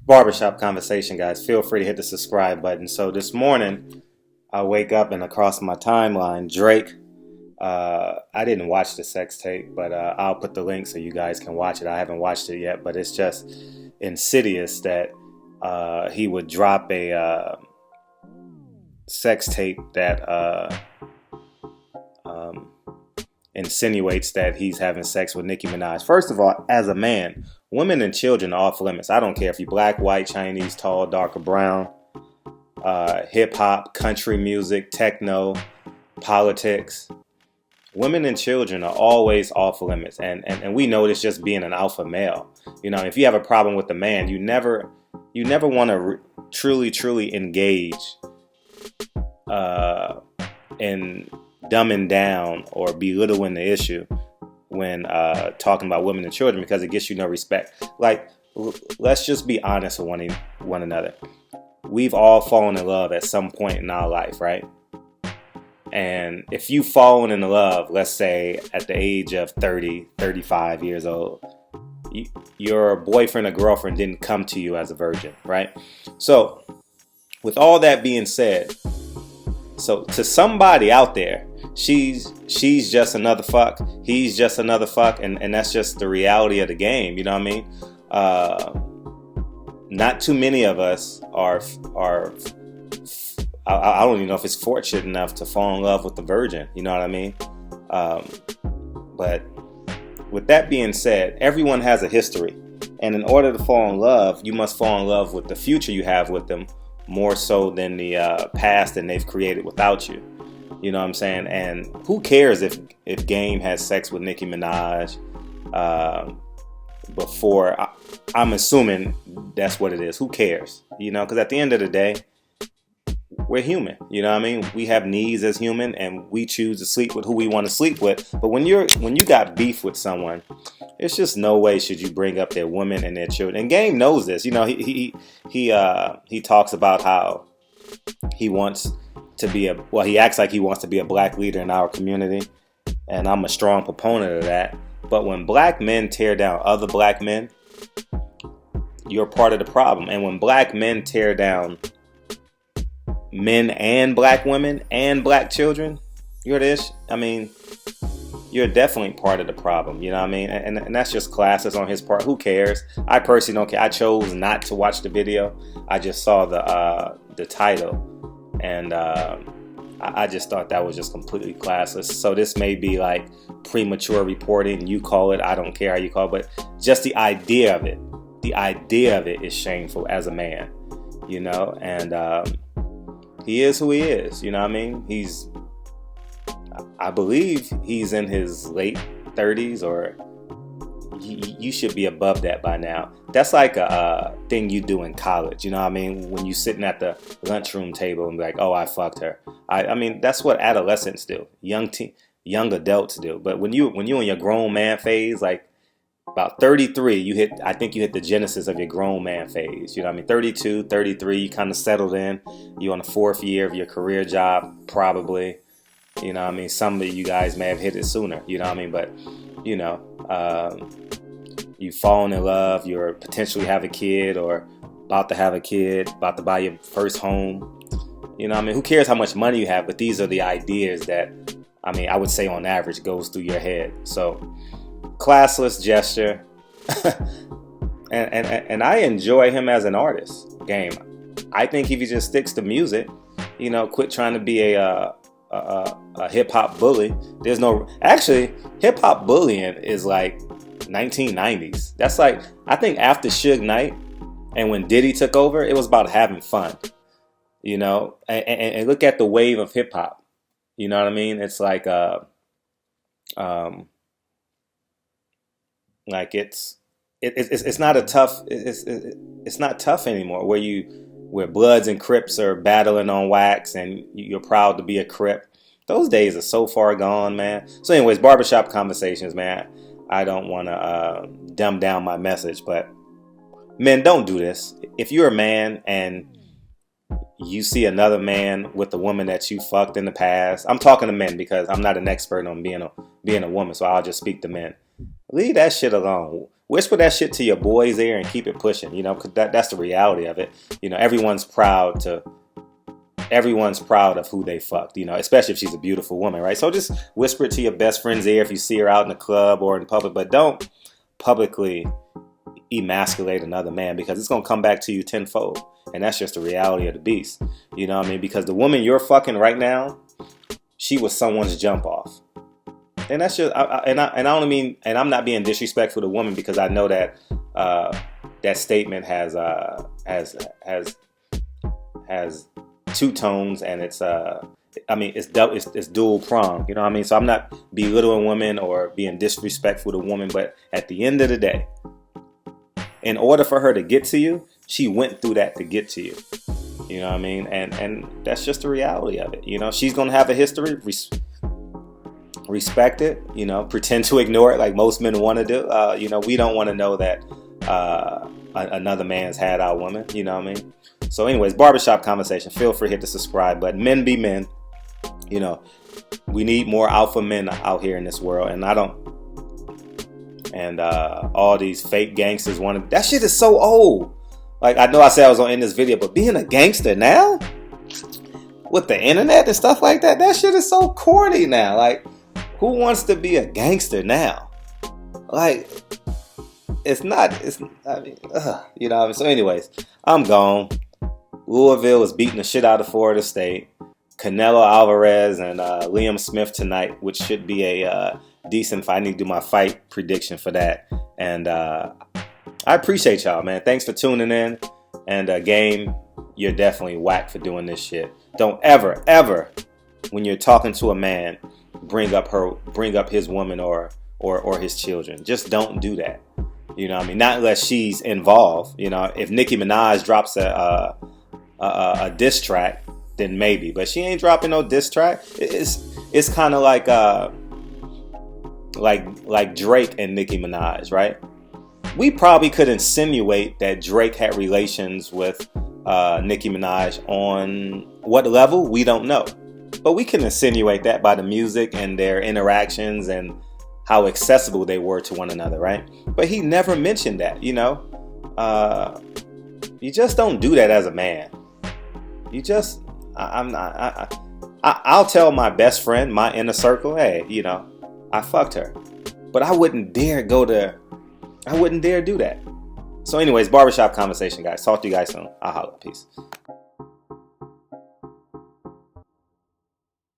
Barbershop conversation, guys. Feel free to hit the subscribe button. So this morning, I wake up and across my timeline, Drake. I didn't watch the sex tape, but I'll put the link so you guys can watch it. I haven't watched it yet, but it's just insidious that he would drop a sex tape that insinuates that he's having sex with Nicki Minaj. First of all, as a man, women and children are off limits. I don't care if you're black, white, Chinese, tall, dark, or brown, hip hop, country music, techno, politics. Women and children are always off limits, and we know this just being an alpha male. You know, if you have a problem with the man, you never want to truly engage in dumbing down or belittling the issue when talking about women and children, because it gets you no respect. Like, let's just be honest with one another. We've all fallen in love at some point in our life, right? And if you've fallen in love, let's say at the age of 30, 35 years old, your boyfriend or girlfriend didn't come to you as a virgin, right? So with all that being said, so to somebody out there, she's just another fuck, he's just another fuck, and that's just the reality of the game, you know what I mean? Not too many of us are I don't even know if it's fortunate enough to fall in love with the virgin, you know what I mean? But with that being said, everyone has a history, and in order to fall in love, you must fall in love with the future you have with them more so than the past that they've created without you. You know what I'm saying? And who cares if Game has sex with Nicki Minaj before? I'm assuming that's what it is. Who cares? You know, because at the end of the day, we're human. You know what I mean? We have needs as human, and we choose to sleep with who we want to sleep with. But when you got beef with someone, there's just no way should you bring up their women and their children. And Game knows this. You know, he talks about how he wants to be he acts like he wants to be a black leader in our community, and I'm a strong proponent of that. But when black men tear down other black men, you're part of the problem. And when black men tear down men and black women and black children, you're definitely part of the problem, you know what I mean? And that's just classless on his part. Who cares? I personally don't care. I chose not to watch the video. I just saw the title, and I just thought that was just completely classless. So this may be like premature reporting. You call it, I don't care how you call it, but just the idea of it is shameful as a man, you know? And he is who he is, you know what I mean? I believe he's in his late 30s, or you should be above that by now. That's like a thing you do in college, you know what I mean? When you sitting at the lunchroom table and be like, oh, I fucked her. I mean, that's what adolescents do, young adults do. But when you in your grown man phase, like about 33, I think you hit the genesis of your grown man phase. You know what I mean? 32, 33, you kind of settled in. You're on the 4th year of your career job, probably. You know what I mean? Some of you guys may have hit it sooner, you know what I mean? But, you know, you've fallen in love, you're potentially have a kid, or about to have a kid, about to buy your first home. You know what I mean? Who cares how much money you have? But these are the ideas that, I mean, I would say on average goes through your head. So, classless gesture. and I enjoy him as an artist. Game. I think if he just sticks to music, you know, quit trying to be a hip hop bully. Actually, hip hop bullying is like 1990s. That's like, I think after Suge Knight and when Diddy took over, it was about having fun, you know. And look at the wave of hip hop. You know what I mean? It's like like it's not it's not tough anymore where Bloods and Crips are battling on wax and you're proud to be a Crip. Those days are so far gone, man. So anyways, barbershop conversations, man. I don't want to dumb down my message, but men, don't do this. If you're a man and you see another man with a woman that you fucked in the past, I'm talking to men because I'm not an expert on being a woman, so I'll just speak to men. Leave that shit alone. whisper that shit to your boy's ear and keep it pushing, you know, because that's the reality of it. You know, everyone's proud of who they fucked, you know, especially if she's a beautiful woman, right? So just whisper it to your best friend's ear if you see her out in the club or in public, but don't publicly emasculate another man, because it's going to come back to you tenfold. And that's just the reality of the beast. You know what I mean? Because the woman you're fucking right now, she was someone's jump off. And that's just, I don't mean, and I'm not being disrespectful to women, because I know that that statement has two tones, and it's it's dual pronged. You know what I mean? So I'm not belittling women or being disrespectful to women, but at the end of the day, in order for her to get to you, she went through that to get to you. You know what I mean? And that's just the reality of it. You know, she's gonna have a history. Respect it. You know, pretend to ignore it like most men want to do. You know, we don't want to know that another man's had our woman. You know what I mean? So, anyways, barbershop conversation. Feel free to hit the subscribe button. Men be men. You know, we need more alpha men out here in this world, and all these fake gangsters want to. That shit is so old. Like, I know I said I was gonna end this video, but being a gangster now with the internet and stuff like that, that shit is so corny now. Like, who wants to be a gangster now? Like, you know what I mean? So anyways, I'm gone. Louisville is beating the shit out of Florida State. Canelo Alvarez and Liam Smith tonight, which should be a decent fight. I need to do my fight prediction for that. And I appreciate y'all, man. Thanks for tuning in. And Game, you're definitely whack for doing this shit. Don't ever, when you're talking to a man, bring up his woman or his children. Just don't do that. You know what I mean? Not unless she's involved. You know, if Nicki Minaj drops a diss track, then maybe. But she ain't dropping no diss track. It's kind of like Drake and Nicki Minaj, right? We probably could insinuate that Drake had relations with Nicki Minaj on what level, we don't know. But we can insinuate that by the music and their interactions and how accessible they were to one another, right? But he never mentioned that, you know? You just don't do that as a man. You just, I'll tell my best friend, my inner circle, hey, you know, I fucked her. But I wouldn't dare do that. So anyways, barbershop conversation, guys. Talk to you guys soon. I'll holla. Peace.